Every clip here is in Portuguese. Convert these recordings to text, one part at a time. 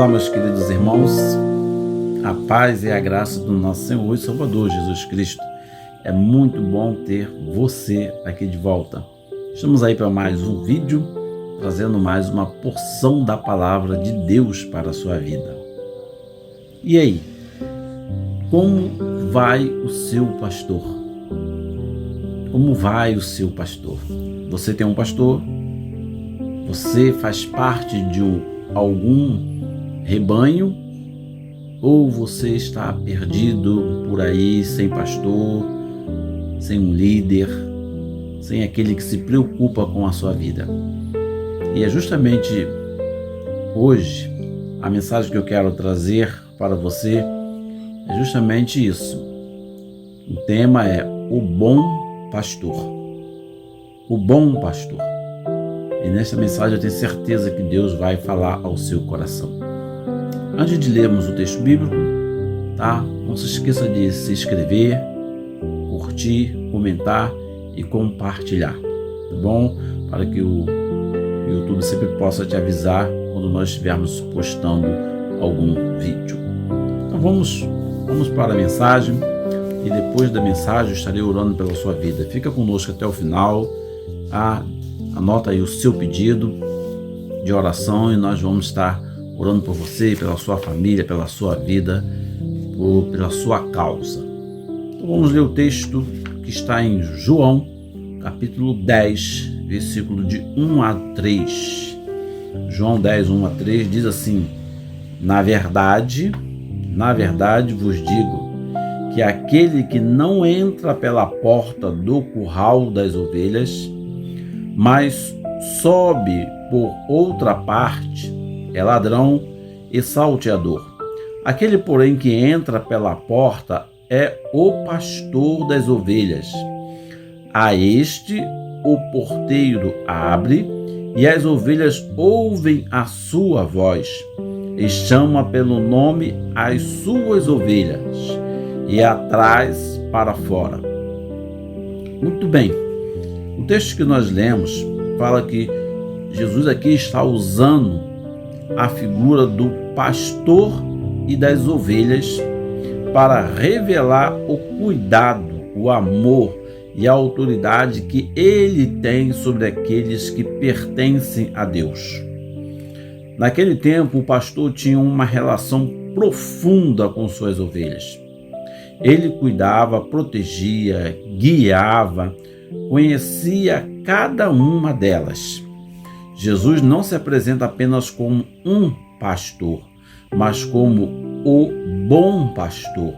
Olá, meus queridos irmãos, a paz e a graça do nosso Senhor e Salvador Jesus Cristo. É muito bom ter você aqui de volta. Estamos aí para mais um vídeo, trazendo mais uma porção da palavra de Deus para a sua vida. E aí, como vai o seu pastor? Como vai o seu pastor? Você tem um pastor? Você faz parte de algum rebanho? Ou você está perdido por aí, sem pastor, sem um líder, sem aquele que se preocupa com a sua vida? E é justamente hoje a mensagem que eu quero trazer para você é justamente isso. O tema é o bom pastor. O bom pastor. E nessa mensagem eu tenho certeza que Deus vai falar ao seu coração. Antes de lermos o texto bíblico, tá? Não se esqueça de se inscrever, curtir, comentar e compartilhar, tá bom? Para que o YouTube sempre possa te avisar quando nós estivermos postando algum vídeo. Então vamos para a mensagem, e depois da mensagem eu estarei orando pela sua vida. Fica conosco até o final, tá? Anota aí o seu pedido de oração e nós vamos estar orando por você, pela sua família, pela sua vida, pela sua causa. Então vamos ler o texto que está em João, capítulo 10, versículo de 1 a 3. João 10, 1 a 3 diz assim: Na verdade vos digo que aquele que não entra pela porta do curral das ovelhas, mas sobe por outra parte, é ladrão e salteador. Aquele, porém, que entra pela porta é o pastor das ovelhas. A este o porteiro abre, e as ovelhas ouvem a sua voz, e chama pelo nome as suas ovelhas, e as traz para fora. Muito bem. O texto que nós lemos fala que Jesus aqui está usando a figura do pastor e das ovelhas para revelar o cuidado, o amor e a autoridade que ele tem sobre aqueles que pertencem a Deus. Naquele tempo, o pastor tinha uma relação profunda com suas ovelhas. Ele cuidava, protegia, guiava, conhecia cada uma delas. Jesus não se apresenta apenas como um pastor, mas como o bom pastor,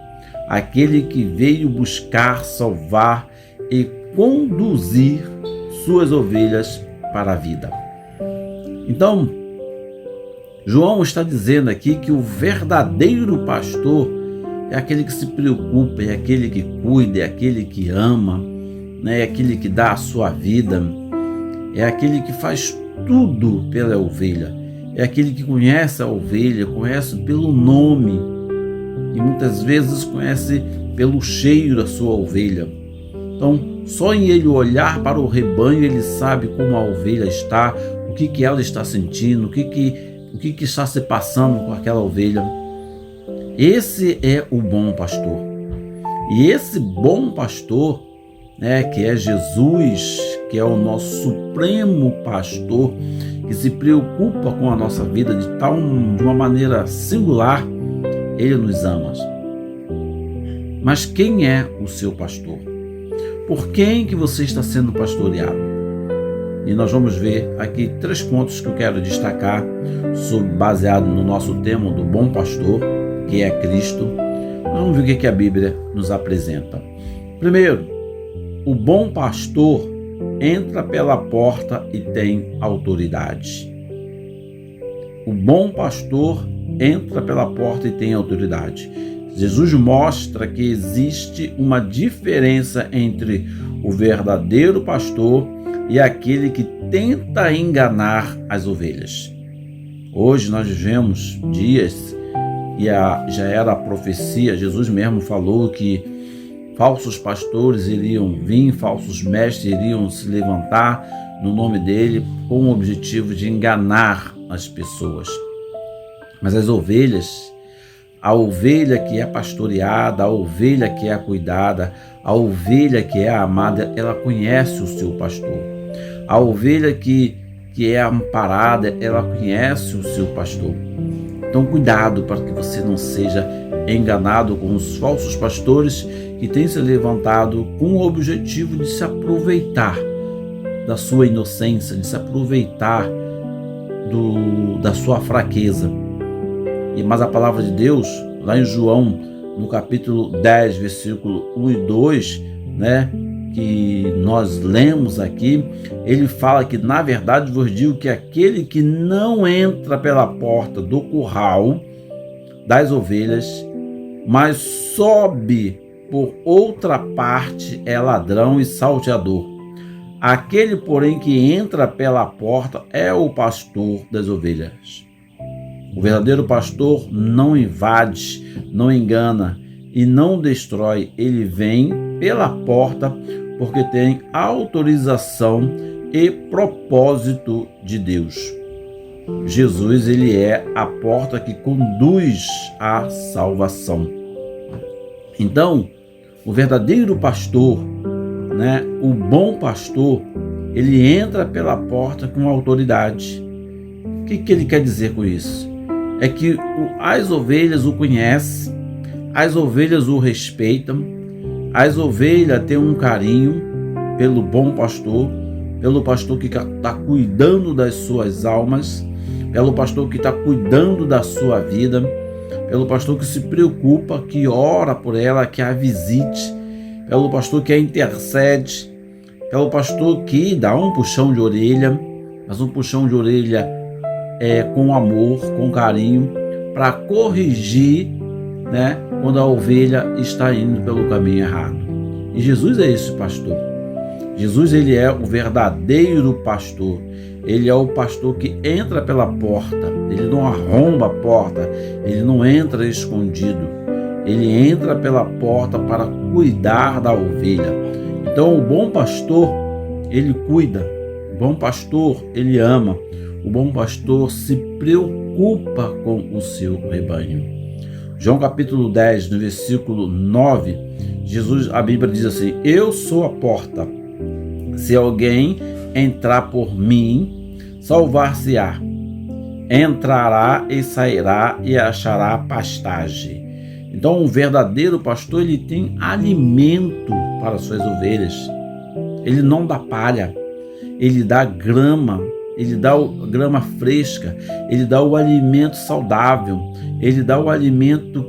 aquele que veio buscar, salvar e conduzir suas ovelhas para a vida. Então, João está dizendo aqui que o verdadeiro pastor é aquele que se preocupa, é aquele que cuida, é aquele que ama, é aquele que dá a sua vida, é aquele que faz tudo pela ovelha, é aquele que conhece a ovelha, conhece pelo nome e muitas vezes conhece pelo cheiro da sua ovelha. Então, só em ele olhar para o rebanho, ele sabe como a ovelha está, o que ela está sentindo, o que está se passando com aquela ovelha. Esse é o bom pastor. E esse bom pastor, que é Jesus, que é o nosso supremo pastor, que se preocupa com a nossa vida de uma maneira singular, ele nos ama. Mas quem é o seu pastor? Por quem que você está sendo pastoreado? E nós vamos ver aqui 3 pontos que eu quero destacar, baseado no nosso tema do bom pastor, que é Cristo. Vamos ver o que a Bíblia nos apresenta. Primeiro, o bom pastor entra pela porta e tem autoridade. O bom pastor entra pela porta e tem autoridade. Jesus mostra que existe uma diferença entre o verdadeiro pastor e aquele que tenta enganar as ovelhas. Hoje nós vivemos dias, e já era a profecia, Jesus mesmo falou que falsos pastores iriam vir, falsos mestres iriam se levantar no nome dele com o objetivo de enganar as pessoas. Mas as ovelhas, a ovelha que é pastoreada, a ovelha que é cuidada, a ovelha que é amada, ela conhece o seu pastor. A ovelha que é amparada, ela conhece o seu pastor. Então, cuidado para que você não seja enganado com os falsos pastores que têm se levantado com o objetivo de se aproveitar da sua inocência, de se aproveitar da sua fraqueza. Mas a palavra de Deus, lá em João, no capítulo 10, versículo 1 e 2, que nós lemos aqui, ele fala que, na verdade, vos digo que aquele que não entra pela porta do curral das ovelhas, mas sobe por outra parte, é ladrão e salteador. Aquele, porém, que entra pela porta é o pastor das ovelhas. O verdadeiro pastor não invade, não engana e não destrói. Ele vem pela porta porque tem autorização e propósito de Deus. Jesus, ele é a porta que conduz à salvação. Então, o verdadeiro pastor, o bom pastor, ele entra pela porta com autoridade. O que ele quer dizer com isso? É que as ovelhas o conhecem, as ovelhas o respeitam, as ovelhas têm um carinho pelo bom pastor, pelo pastor que está cuidando das suas almas, pelo pastor que está cuidando da sua vida, pelo pastor que se preocupa, que ora por ela, que a visite, pelo pastor que a intercede, pelo pastor que dá um puxão de orelha, mas um puxão de orelha com amor, com carinho, para corrigir, quando a ovelha está indo pelo caminho errado. E Jesus é esse pastor. Jesus, ele é o verdadeiro pastor. Ele é o pastor que entra pela porta. Ele não arromba a porta. Ele não entra escondido. Ele entra pela porta para cuidar da ovelha. Então, o bom pastor, ele cuida. O bom pastor, ele ama. O bom pastor se preocupa com o seu rebanho. João capítulo 10, no versículo 9, a Bíblia diz assim: eu sou a porta. Se alguém entrar por mim, salvar-se-á. Entrará e sairá e achará pastagem. Então, o verdadeiro pastor, ele tem alimento para suas ovelhas. Ele não dá palha, ele dá grama. Ele dá grama fresca, ele dá o alimento saudável, ele dá o alimento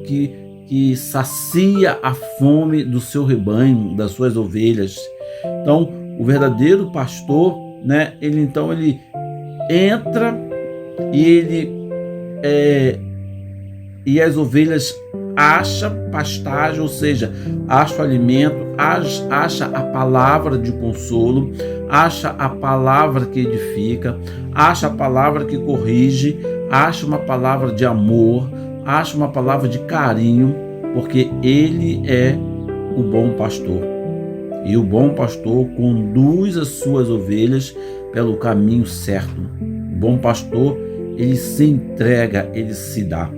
que sacia a fome do seu rebanho, das suas ovelhas. Então, o verdadeiro pastor, ele entra e as ovelhas acham pastagem, ou seja, acham alimento, acha a palavra de consolo, acha a palavra que edifica, acha a palavra que corrige, acha uma palavra de amor, acha uma palavra de carinho, porque ele é o bom pastor. E o bom pastor conduz as suas ovelhas pelo caminho certo. O bom pastor, ele se entrega, ele se dá.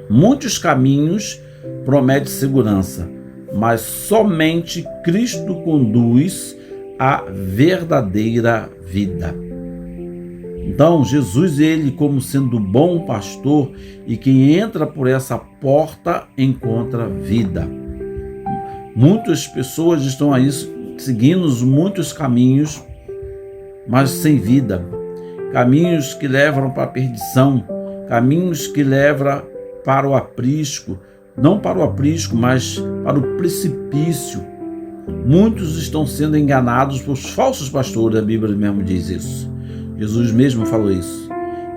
Muitos caminhos prometem segurança, mas somente Cristo conduz a verdadeira vida. Então, Jesus, ele como sendo bom pastor, e quem entra por essa porta encontra vida. Muitas pessoas estão aí seguindo muitos caminhos, mas sem vida. Caminhos que levam para a perdição, caminhos que levam para o aprisco, não para o aprisco, mas para o precipício. Muitos estão sendo enganados por falsos pastores, a Bíblia mesmo diz isso. Jesus mesmo falou isso.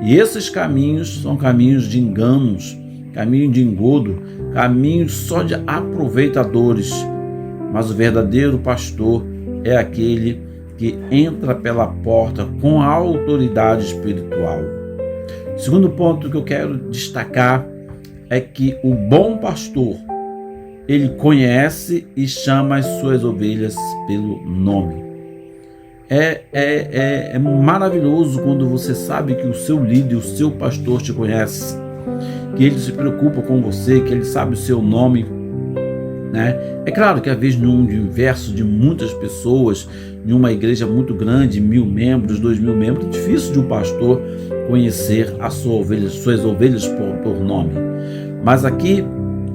E esses caminhos são caminhos de enganos, caminho de engodo, caminhos só de aproveitadores. Mas o verdadeiro pastor é aquele que entra pela porta com a autoridade espiritual. O segundo ponto que eu quero destacar é que o bom pastor, ele conhece e chama as suas ovelhas pelo nome. É maravilhoso quando você sabe que o seu líder, o seu pastor te conhece. que Ele se preocupa com você, que Ele sabe o seu nome, né? É claro que às vezes num universo de muitas pessoas, em uma igreja muito grande, 1.000 membros, 2.000 membros, é difícil de um pastor conhecer suas ovelhas por nome. Mas aqui,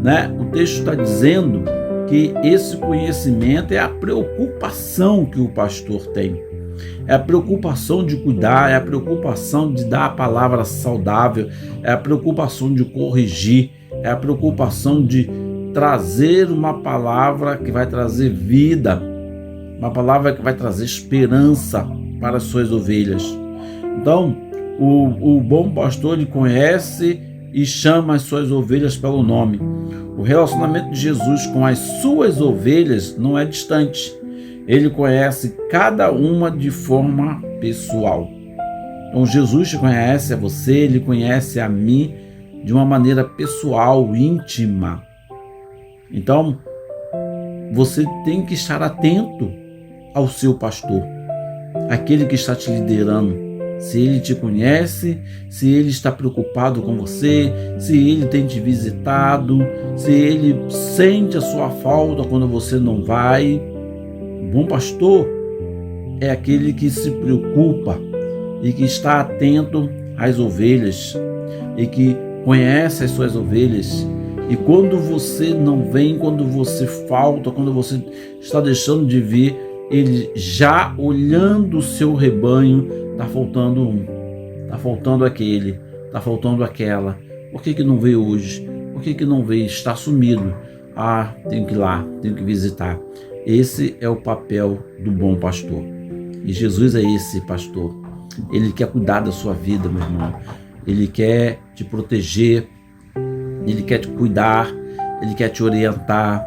né, o texto está dizendo que esse conhecimento é a preocupação que o pastor tem. É a preocupação de cuidar, é a preocupação de dar a palavra saudável, é a preocupação de corrigir, é a preocupação de trazer uma palavra que vai trazer vida, uma palavra que vai trazer esperança para as suas ovelhas. Então, o bom pastor, ele conhece e chama as suas ovelhas pelo nome. O relacionamento de Jesus com as suas ovelhas não é distante. Ele conhece cada uma de forma pessoal. Então, Jesus te conhece a você, Ele conhece a mim de uma maneira pessoal, íntima. Então, você tem que estar atento ao seu pastor, aquele que está te liderando. Se ele te conhece, se ele está preocupado com você, se ele tem te visitado, se ele sente a sua falta quando você não vai. O bom pastor é aquele que se preocupa e que está atento às ovelhas e que conhece as suas ovelhas. E quando você não vem, quando você falta, quando você está deixando de vir, ele já olhando o seu rebanho, está faltando um, está faltando aquele, está faltando aquela. Por que não veio hoje? Por que não veio? Está sumido. Ah, tenho que ir lá, tenho que visitar. Esse é o papel do bom pastor. E Jesus é esse pastor. Ele quer cuidar da sua vida, meu irmão. Ele quer te proteger. Ele quer te cuidar, Ele quer te orientar,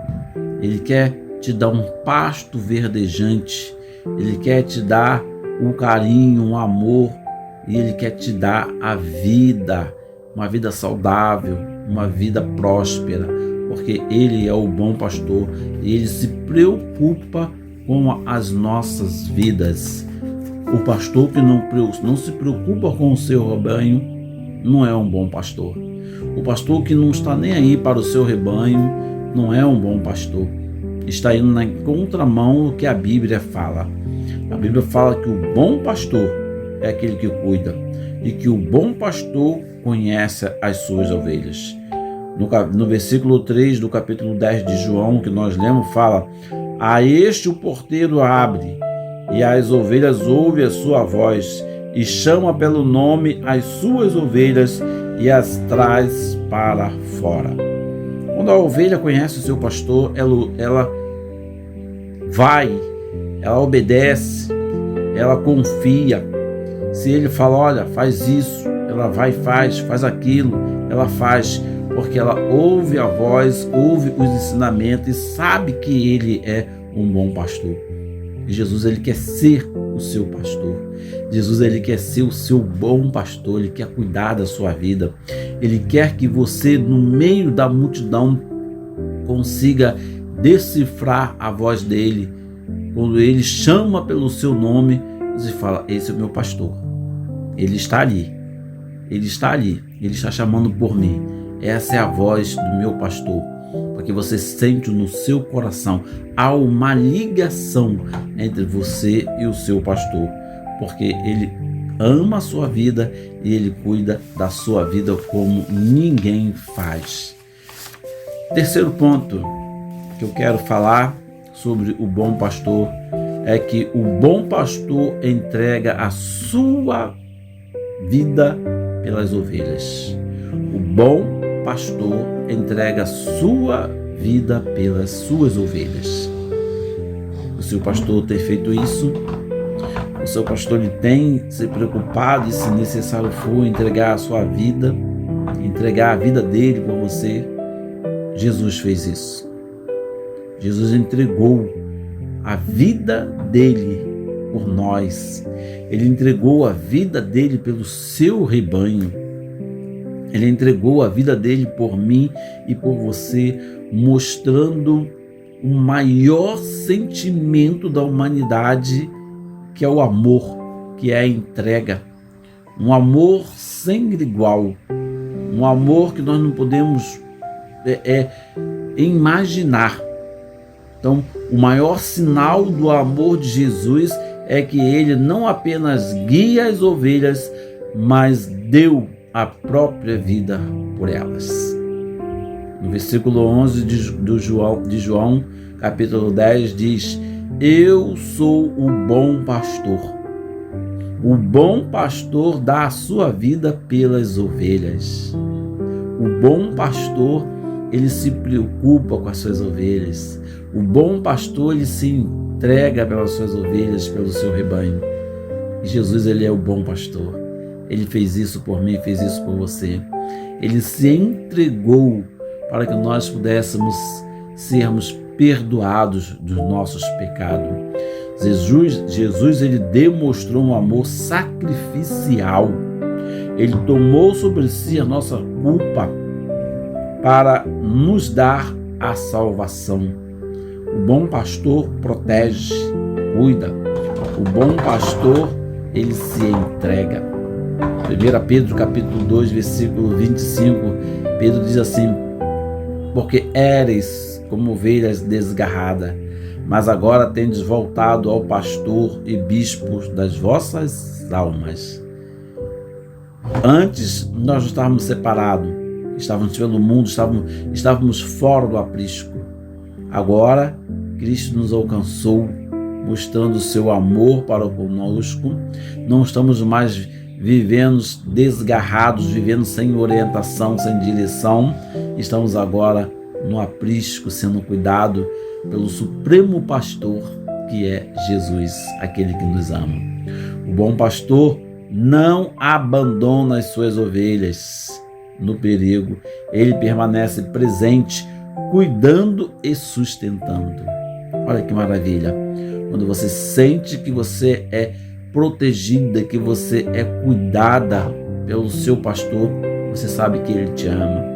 Ele quer te dar um pasto verdejante, Ele quer te dar um carinho, um amor, e Ele quer te dar a vida, uma vida saudável, uma vida próspera, porque Ele é o bom pastor e Ele se preocupa com as nossas vidas. O pastor que não se preocupa com o seu rebanho não é um bom pastor. O pastor que não está nem aí para o seu rebanho não é um bom pastor. Está indo na contramão do que a Bíblia fala. A Bíblia fala que o bom pastor é aquele que cuida e que o bom pastor conhece as suas ovelhas. No versículo 3 do capítulo 10 de João, que nós lemos, fala: a este o porteiro abre, e as ovelhas ouvem a sua voz, e chama pelo nome as suas ovelhas, e as traz para fora. Quando a ovelha conhece o seu pastor, ela vai, ela obedece, ela confia. Se ele fala, olha, faz isso, ela vai e faz aquilo, ela faz, porque ela ouve a voz, ouve os ensinamentos e sabe que ele é um bom pastor. E Jesus, ele quer ser o seu pastor. Jesus, ele quer ser o seu bom pastor, ele quer cuidar da sua vida. Ele quer que você, no meio da multidão, consiga decifrar a voz dele. Quando ele chama pelo seu nome, você fala, esse é o meu pastor. Ele está ali, ele está chamando por mim. Essa é a voz do meu pastor. Porque você sente no seu coração, há uma ligação entre você e o seu pastor, porque ele ama a sua vida e ele cuida da sua vida como ninguém faz. Terceiro ponto que eu quero falar sobre o bom pastor é que o bom pastor entrega a sua vida pelas ovelhas. O bom pastor entrega a sua vida pelas suas ovelhas. O seu pastor tem feito isso. O seu pastor ele tem se preocupado e, se necessário for, entregar a sua vida, entregar a vida dele por você. Jesus fez isso. Jesus entregou a vida dele por nós. Ele entregou a vida dele pelo seu rebanho. Ele entregou a vida dele por mim e por você, mostrando o maior sentimento da humanidade, que é o amor, que é a entrega. Um amor sem igual. um amor que nós não podemos imaginar. Então, o maior sinal do amor de Jesus é que ele não apenas guia as ovelhas, mas deu a própria vida por elas. No versículo 11 de João, capítulo 10, diz: eu sou o bom pastor. O bom pastor dá a sua vida pelas ovelhas. O bom pastor, ele se preocupa com as suas ovelhas. O bom pastor, ele se entrega pelas suas ovelhas, pelo seu rebanho. E Jesus, ele é o bom pastor. Ele fez isso por mim, fez isso por você. Ele se entregou para que nós pudéssemos sermos perdoados dos nossos pecados. Jesus, ele demonstrou um amor sacrificial. Ele tomou sobre si a nossa culpa para nos dar a salvação. O bom pastor protege, cuida. O bom pastor, ele se entrega. 1 Pedro capítulo 2, versículo 25, Pedro diz assim: porque éreis como ovelhas desgarradas, mas agora tendes voltado ao pastor e bispo das vossas almas. Antes nós estávamos separados, estávamos pelo mundo, estávamos fora do aprisco. Agora Cristo nos alcançou, mostrando o seu amor para conosco. Não estamos mais vivendo desgarrados, vivendo sem orientação, sem direção. Estamos agora no aprisco, sendo cuidado pelo supremo pastor, que é Jesus, aquele que nos ama. O bom pastor não abandona as suas ovelhas no perigo. Ele permanece presente, cuidando e sustentando. Olha que maravilha! Quando você sente que você é protegida, que você é cuidada pelo seu pastor, você sabe que ele te ama.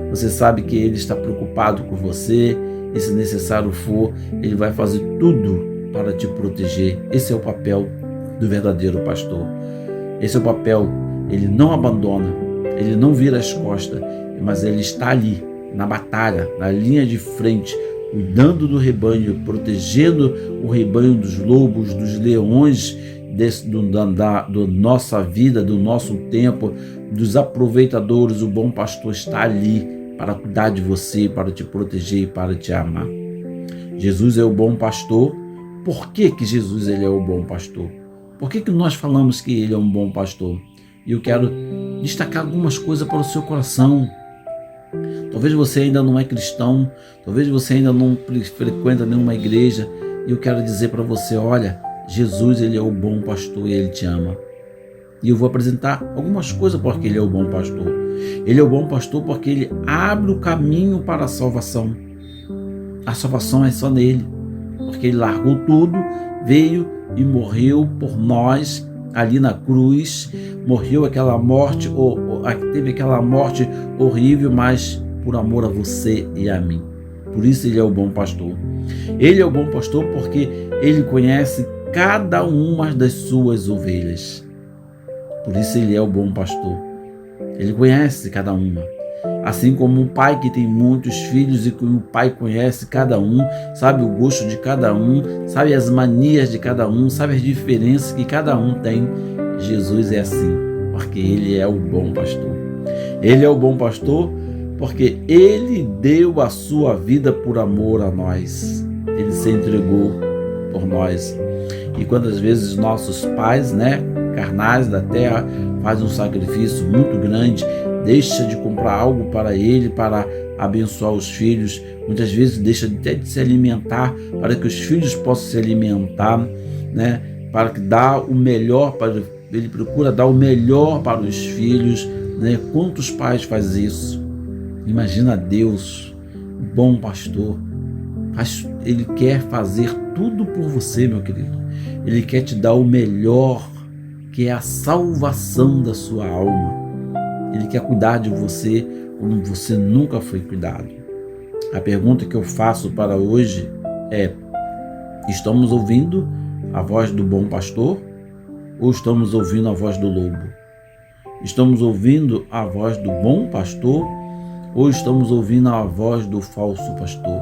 Você sabe que ele está preocupado com você e, se necessário for, ele vai fazer tudo para te proteger. Esse é o papel do verdadeiro pastor. Esse é o papel. Ele não abandona, ele não vira as costas, mas ele está ali, na batalha, na linha de frente, cuidando do rebanho, protegendo o rebanho dos lobos, dos leões, da nossa vida, do nosso tempo, dos aproveitadores. O bom pastor está ali para cuidar de você, para te proteger e para te amar. Jesus é o bom pastor. Por que Jesus ele é o bom pastor? Por que nós falamos que ele é um bom pastor? E eu quero destacar algumas coisas para o seu coração. Talvez você ainda não é cristão, talvez você ainda não frequenta nenhuma igreja, e eu quero dizer para você: olha, Jesus ele é o bom pastor e ele te ama. E eu vou apresentar algumas coisas porque ele é o bom pastor. Ele é o bom pastor porque ele abre o caminho para a salvação. A salvação é só nele, porque ele largou tudo, veio e morreu por nós ali na cruz, morreu aquela morte, teve aquela morte horrível, mas por amor a você e a mim. Por isso ele é o bom pastor. Ele é o bom pastor porque ele conhece cada uma das suas ovelhas. Por isso ele é o bom pastor. Ele conhece cada uma. Assim como um pai que tem muitos filhos e que o pai conhece cada um, sabe o gosto de cada um, sabe as manias de cada um, sabe as diferenças que cada um tem. Jesus é assim, porque ele é o bom pastor. Ele é o bom pastor porque ele deu a sua vida por amor a nós. Ele se entregou por nós. E quantas vezes nossos pais, carnais da terra, fazem um sacrifício muito grande, deixa de comprar algo para ele, para abençoar os filhos, muitas vezes deixa até de se alimentar, para que os filhos possam se alimentar, para que dá o melhor, ele procura dar o melhor para os filhos, Quantos pais fazem isso? Imagina Deus, o bom pastor, ele quer fazer tudo por você, meu querido. Ele quer te dar o melhor, que é a salvação da sua alma. Ele quer cuidar de você como você nunca foi cuidado. A pergunta que eu faço para hoje é: estamos ouvindo a voz do bom pastor ou estamos ouvindo a voz do lobo? Estamos ouvindo a voz do bom pastor ou estamos ouvindo a voz do falso pastor?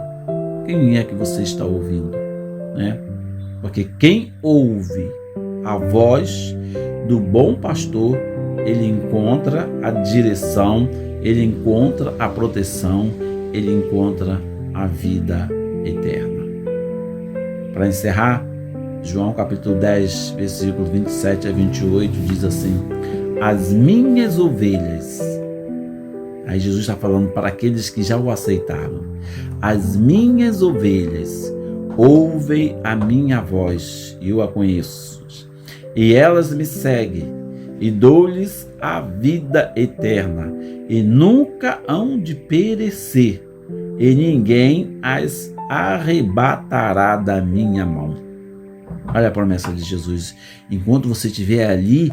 Quem é que você está ouvindo, né? Porque quem ouve a voz do bom pastor, ele encontra a direção, ele encontra a proteção, ele encontra a vida eterna. Para encerrar, João capítulo 10, versículo 27 a 28 diz assim: as minhas ovelhas, aí Jesus está falando para aqueles que já o aceitaram, as minhas ovelhas ouvem a minha voz, e eu a conheço, e elas me seguem, e dou-lhes a vida eterna, e nunca hão de perecer, e ninguém as arrebatará da minha mão. Olha a promessa de Jesus. Enquanto você estiver ali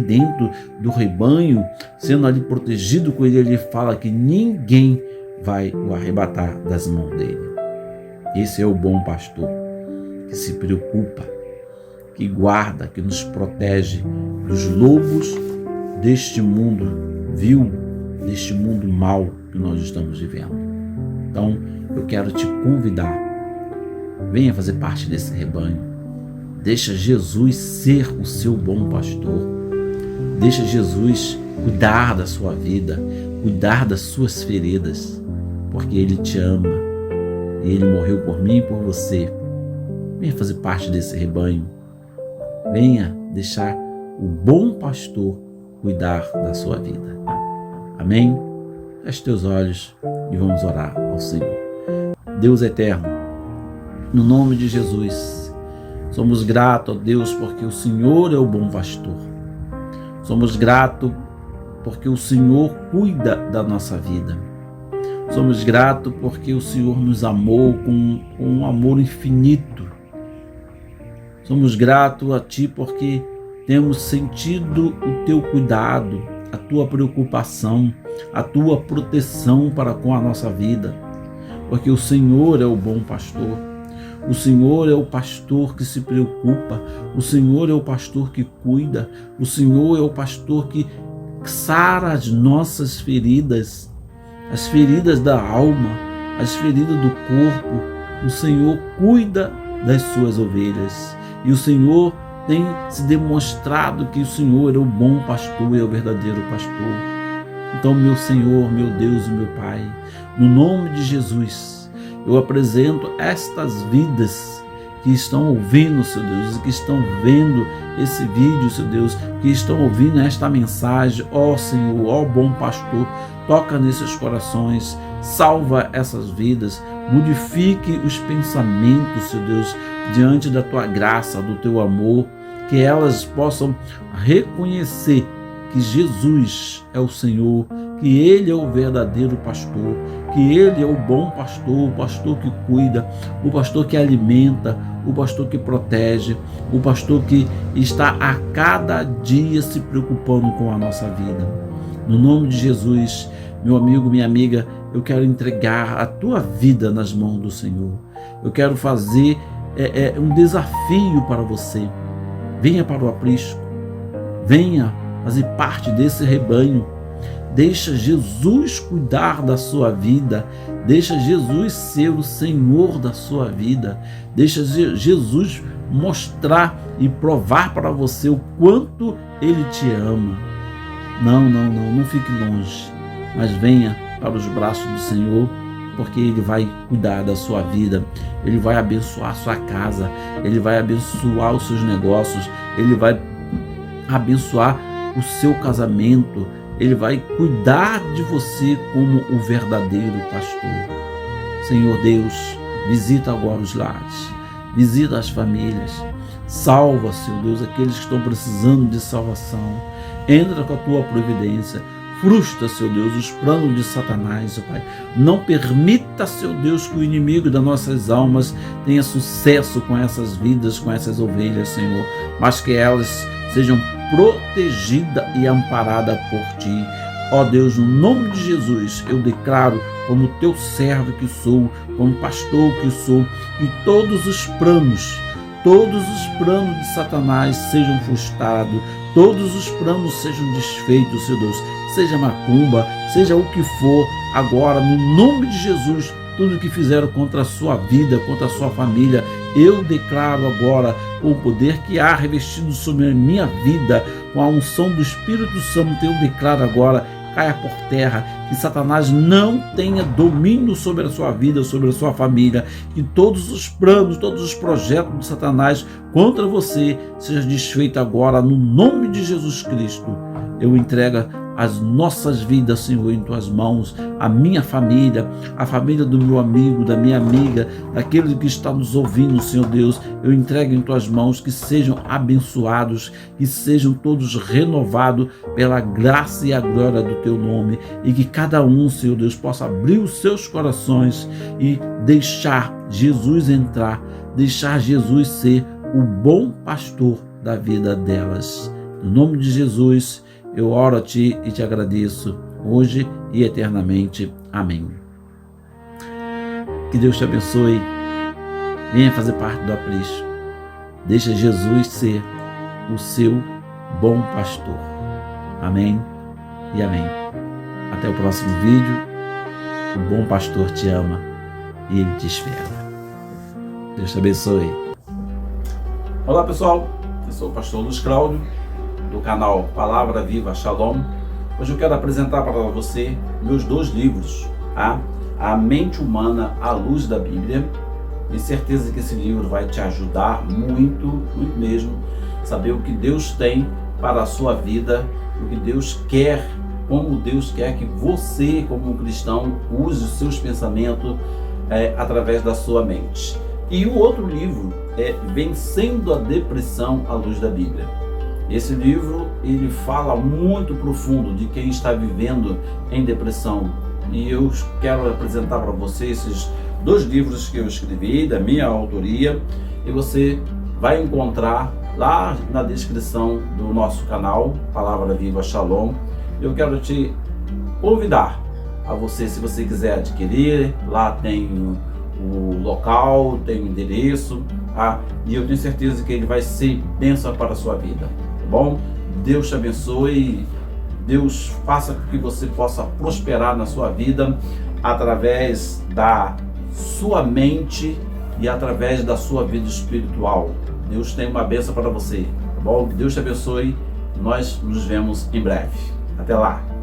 dentro do rebanho, sendo ali protegido com ele fala que ninguém vai o arrebatar das mãos dele. Esse é o bom pastor, que se preocupa, que guarda, que nos protege dos lobos deste mundo vil, deste mundo mau que nós estamos vivendo. Então, eu quero te convidar, venha fazer parte desse rebanho. Deixa Jesus ser o seu bom pastor. Deixa Jesus cuidar da sua vida, cuidar das suas feridas, porque Ele te ama e Ele morreu por mim e por você. Venha fazer parte desse rebanho. Venha deixar o bom pastor cuidar da sua vida. Amém? Feche teus olhos e vamos orar ao Senhor. Deus eterno, no nome de Jesus, somos gratos a Deus porque o Senhor é o bom pastor. Somos gratos porque o Senhor cuida da nossa vida. Somos gratos porque o Senhor nos amou com um amor infinito. Somos gratos a Ti porque temos sentido o Teu cuidado, a Tua preocupação, a Tua proteção para com a nossa vida. Porque o Senhor é o bom pastor. O Senhor é o pastor que se preocupa. O Senhor é o pastor que cuida. O Senhor é o pastor que sara as nossas feridas, as feridas da alma, as feridas do corpo. O Senhor cuida das suas ovelhas. E o Senhor tem se demonstrado que o Senhor é o bom pastor, é o verdadeiro pastor. Então, meu Senhor, meu Deus e meu Pai, no nome de Jesus, eu apresento estas vidas que estão ouvindo, Seu Deus, e que estão vendo esse vídeo, Seu Deus, que estão ouvindo esta mensagem. Ó Senhor, ó bom pastor, toca nesses corações, salva essas vidas, modifique os pensamentos, Seu Deus, diante da Tua graça, do Teu amor, que elas possam reconhecer que Jesus é o Senhor, que Ele é o verdadeiro pastor, que Ele é o bom pastor, o pastor que cuida, o pastor que alimenta, o pastor que protege, o pastor que está a cada dia se preocupando com a nossa vida. No nome de Jesus, meu amigo, minha amiga, eu quero entregar a tua vida nas mãos do Senhor. Eu quero fazer um desafio para você. Venha para o aprisco, venha fazer parte desse rebanho. Deixa Jesus cuidar da sua vida. Deixa Jesus ser o Senhor da sua vida. Deixa Jesus mostrar e provar para você o quanto Ele te ama. Não fique longe, mas venha para os braços do Senhor, porque Ele vai cuidar da sua vida, Ele vai abençoar a sua casa, Ele vai abençoar os seus negócios, Ele vai abençoar o seu casamento, Ele vai cuidar de você como o verdadeiro pastor. Senhor Deus, visita agora os lares, visita as famílias, salva, Senhor Deus, aqueles que estão precisando de salvação. Entra com a tua providência, frustra, Senhor Deus, os planos de Satanás, Pai. Não permita, Senhor Deus, que o inimigo das nossas almas tenha sucesso com essas vidas, com essas ovelhas, Senhor, mas que elas sejam protegidas e amparadas por Ti. Ó Deus, no nome de Jesus, eu declaro, como Teu servo que sou, como pastor que sou, que todos os planos de Satanás sejam frustrados, todos os planos sejam desfeitos, Senhor Deus, seja macumba, seja o que for, agora, no nome de Jesus, tudo que fizeram contra a sua vida, contra a sua família, eu declaro agora, com o poder que há revestido sobre a minha vida, com a unção do Espírito Santo, eu declaro agora, caia por terra, que Satanás não tenha domínio sobre a sua vida, sobre a sua família, que todos os planos, todos os projetos de Satanás contra você sejam desfeitos agora, no nome de Jesus Cristo. Eu entrego as nossas vidas, Senhor, em tuas mãos, a minha família, a família do meu amigo, da minha amiga, daquele que está nos ouvindo, Senhor Deus, eu entrego em tuas mãos, que sejam abençoados, que sejam todos renovados pela graça e a glória do teu nome, e que cada um, Senhor Deus, possa abrir os seus corações e deixar Jesus entrar, deixar Jesus ser o bom pastor da vida delas. No nome de Jesus, eu oro a Ti e te agradeço, hoje e eternamente. Amém. Que Deus te abençoe. Venha fazer parte do Aprisco. Deixa Jesus ser o seu bom pastor. Amém e amém. Até o próximo vídeo. O bom pastor te ama e ele te espera. Deus te abençoe. Olá, pessoal. Eu sou o pastor Luiz Cláudio, do canal Palavra Viva Shalom. Hoje eu quero apresentar para você meus 2 livros, A Mente Humana à Luz da Bíblia. Tenho certeza que esse livro vai te ajudar muito, muito mesmo, saber o que Deus tem para a sua vida, o que Deus quer, como Deus quer que você, como um cristão, use os seus pensamentos através da sua mente. E o outro livro é Vencendo a Depressão à Luz da Bíblia. Esse livro, ele fala muito profundo de quem está vivendo em depressão, e eu quero apresentar para você esses 2 livros que eu escrevi, da minha autoria, e você vai encontrar lá na descrição do nosso canal, Palavra Viva Shalom. Eu quero te convidar a você, se você quiser adquirir, lá tem o local, tem o endereço, e eu tenho certeza que ele vai ser bênção para a sua vida. Bom, Deus te abençoe, Deus faça com que você possa prosperar na sua vida através da sua mente e através da sua vida espiritual. Deus tem uma bênção para você, tá bom? Deus te abençoe, nós nos vemos em breve. Até lá!